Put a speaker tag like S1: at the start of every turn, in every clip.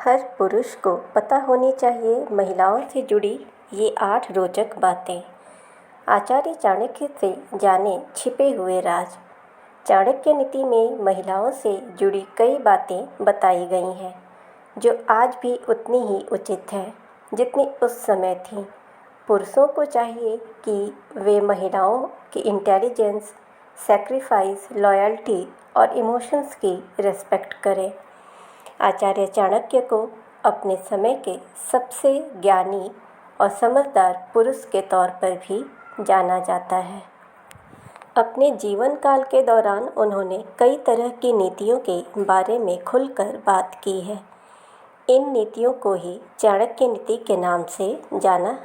S1: हर पुरुष को पता होनी चाहिए महिलाओं से जुड़ी ये 8 रोचक बातें। आचार्य चाणक्य से जाने छिपे हुए राज। चाणक्य नीति में महिलाओं से जुड़ी कई बातें बताई गई हैं जो आज भी उतनी ही उचित है जितनी उस समय थी। पुरुषों को चाहिए कि वे महिलाओं की इंटेलिजेंस, सैक्रिफाइस, लॉयल्टी और इमोशंस की रिस्पेक्ट करें। आचार्य चाणक्य को अपने समय के सबसे ज्ञानी और समझदार पुरुष के तौर पर भी जाना जाता है। अपने जीवन काल के दौरान उन्होंने कई तरह की नीतियों के बारे में खुलकर बात की है। इन नीतियों को ही चाणक्य नीति के नाम से जाना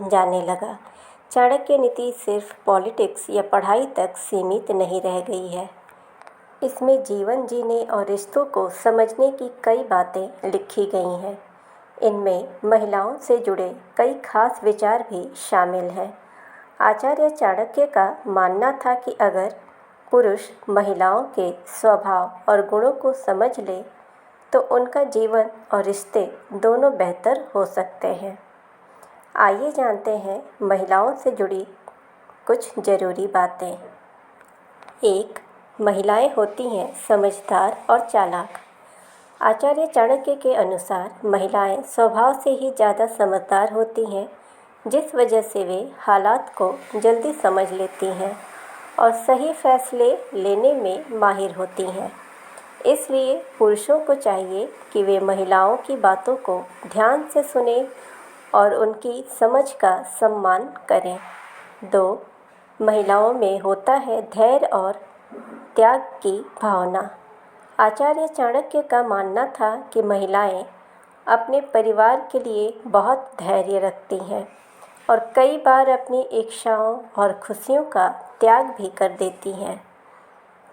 S1: जाने लगा। चाणक्य नीति सिर्फ पॉलिटिक्स या पढ़ाई तक सीमित नहीं रह गई है। इसमें जीवन जीने और रिश्तों को समझने की कई बातें लिखी गई हैं। इनमें महिलाओं से जुड़े कई खास विचार भी शामिल हैं। आचार्य चाणक्य का मानना था कि अगर पुरुष महिलाओं के स्वभाव और गुणों को समझ ले तो उनका जीवन और रिश्ते दोनों बेहतर हो सकते हैं। आइए जानते हैं महिलाओं से जुड़ी कुछ ज़रूरी बातें। 1. महिलाएं होती हैं समझदार और चालाक। आचार्य चाणक्य के अनुसार महिलाएं स्वभाव से ही ज़्यादा समझदार होती हैं, जिस वजह से वे हालात को जल्दी समझ लेती हैं और सही फैसले लेने में माहिर होती हैं। इसलिए पुरुषों को चाहिए कि वे महिलाओं की बातों को ध्यान से सुनें और उनकी समझ का सम्मान करें। 2. महिलाओं में होता है धैर्य और त्याग की भावना। आचार्य चाणक्य का मानना था कि महिलाएं अपने परिवार के लिए बहुत धैर्य रखती हैं और कई बार अपनी इच्छाओं और खुशियों का त्याग भी कर देती हैं,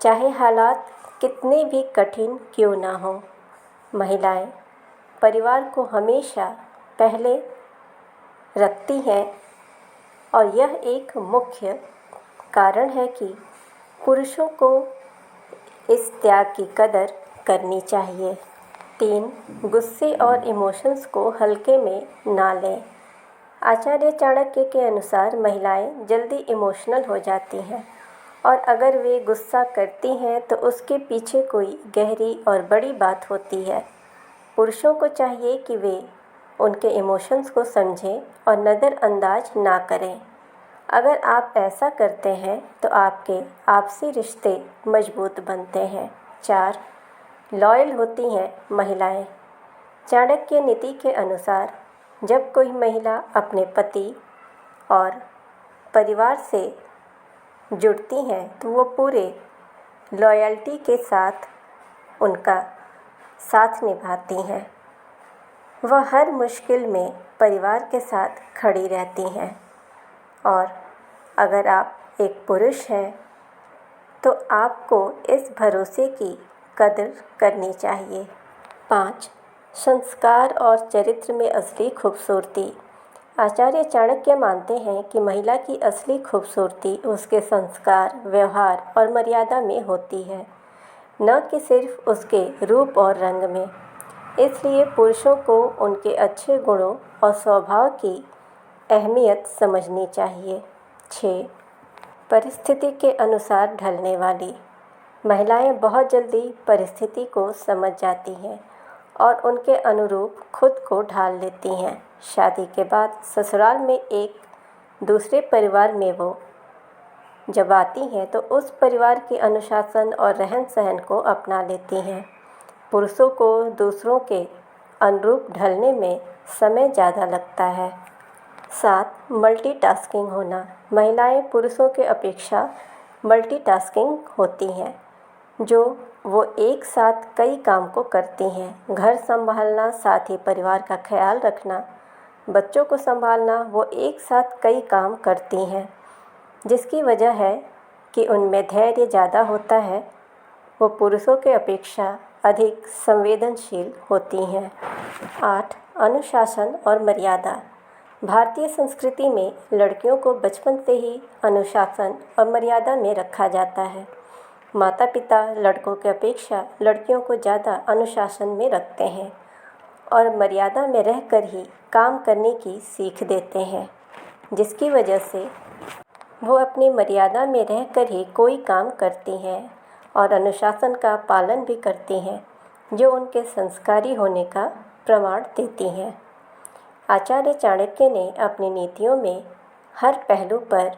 S1: चाहे हालात कितने भी कठिन क्यों ना हो। महिलाएं परिवार को हमेशा पहले रखती हैं और यह एक मुख्य कारण है कि पुरुषों को इस त्याग की कदर करनी चाहिए। 3. गुस्से और इमोशंस को हल्के में ना लें। आचार्य चाणक्य के अनुसार महिलाएं जल्दी इमोशनल हो जाती हैं और अगर वे गुस्सा करती हैं तो उसके पीछे कोई गहरी और बड़ी बात होती है। पुरुषों को चाहिए कि वे उनके इमोशंस को समझें और नज़रअंदाज ना करें। अगर आप ऐसा करते हैं तो आपके आपसी रिश्ते मजबूत बनते हैं। 4. लॉयल होती हैं महिलाएं। चाणक्य नीति के अनुसार जब कोई महिला अपने पति और परिवार से जुड़ती हैं तो वो पूरे लॉयल्टी के साथ उनका साथ निभाती हैं। वह हर मुश्किल में परिवार के साथ खड़ी रहती हैं और अगर आप एक पुरुष हैं तो आपको इस भरोसे की कदर करनी चाहिए। 5. संस्कार और चरित्र में असली खूबसूरती। आचार्य चाणक्य मानते हैं कि महिला की असली खूबसूरती उसके संस्कार, व्यवहार और मर्यादा में होती है, न कि सिर्फ उसके रूप और रंग में। इसलिए पुरुषों को उनके अच्छे गुणों और स्वभाव की अहमियत समझनी चाहिए। 6. परिस्थिति के अनुसार ढलने वाली। महिलाएं बहुत जल्दी परिस्थिति को समझ जाती हैं और उनके अनुरूप खुद को ढाल लेती हैं। शादी के बाद ससुराल में एक दूसरे परिवार में वो जब आती हैं तो उस परिवार के अनुशासन और रहन सहन को अपना लेती हैं। पुरुषों को दूसरों के अनुरूप ढलने में समय ज़्यादा लगता है। 7. मल्टीटास्किंग होना। महिलाएं पुरुषों के अपेक्षा मल्टीटास्किंग होती हैं, जो वो एक साथ कई काम को करती हैं। घर संभालना, साथ ही परिवार का ख्याल रखना, बच्चों को संभालना, वो एक साथ कई काम करती हैं, जिसकी वजह है कि उनमें धैर्य ज़्यादा होता है। वो पुरुषों के अपेक्षा अधिक संवेदनशील होती हैं। 8. अनुशासन और मर्यादा। भारतीय संस्कृति में लड़कियों को बचपन से ही अनुशासन और मर्यादा में रखा जाता है। माता पिता लड़कों की अपेक्षा लड़कियों को ज़्यादा अनुशासन में रखते हैं और मर्यादा में रहकर ही काम करने की सीख देते हैं, जिसकी वजह से वो अपनी मर्यादा में रहकर ही कोई काम करती हैं और अनुशासन का पालन भी करती हैं, जो उनके संस्कारी होने का प्रमाण देती हैं। आचार्य चाणक्य ने अपनी नीतियों में हर पहलू पर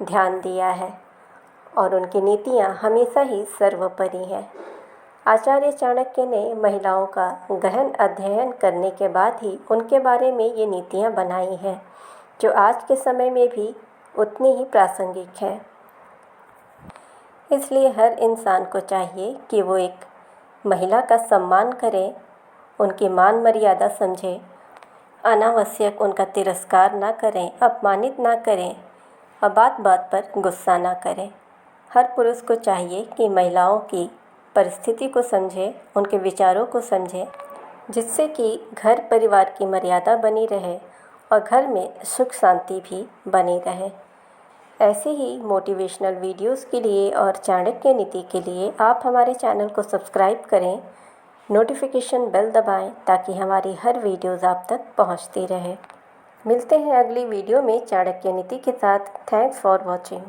S1: ध्यान दिया है और उनकी नीतियाँ हमेशा ही सर्वोपरि हैं। आचार्य चाणक्य ने महिलाओं का गहन अध्ययन करने के बाद ही उनके बारे में ये नीतियाँ बनाई हैं, जो आज के समय में भी उतनी ही प्रासंगिक हैं। इसलिए हर इंसान को चाहिए कि वो एक महिला का सम्मान करे, उनकी मान मर्यादा समझे, अनावश्यक उनका तिरस्कार ना करें, अपमानित ना करें और बात बात पर गुस्सा ना करें। हर पुरुष को चाहिए कि महिलाओं की परिस्थिति को समझे, उनके विचारों को समझे, जिससे कि घर परिवार की मर्यादा बनी रहे और घर में सुख शांति भी बनी रहे। ऐसे ही मोटिवेशनल वीडियोस के लिए और चाणक्य नीति के लिए आप हमारे चैनल को सब्सक्राइब करें, नोटिफिकेशन बेल दबाएं ताकि हमारी हर वीडियोस आप तक पहुंचती रहे। मिलते हैं अगली वीडियो में चाणक्य नीति के साथ। Thanks for watching.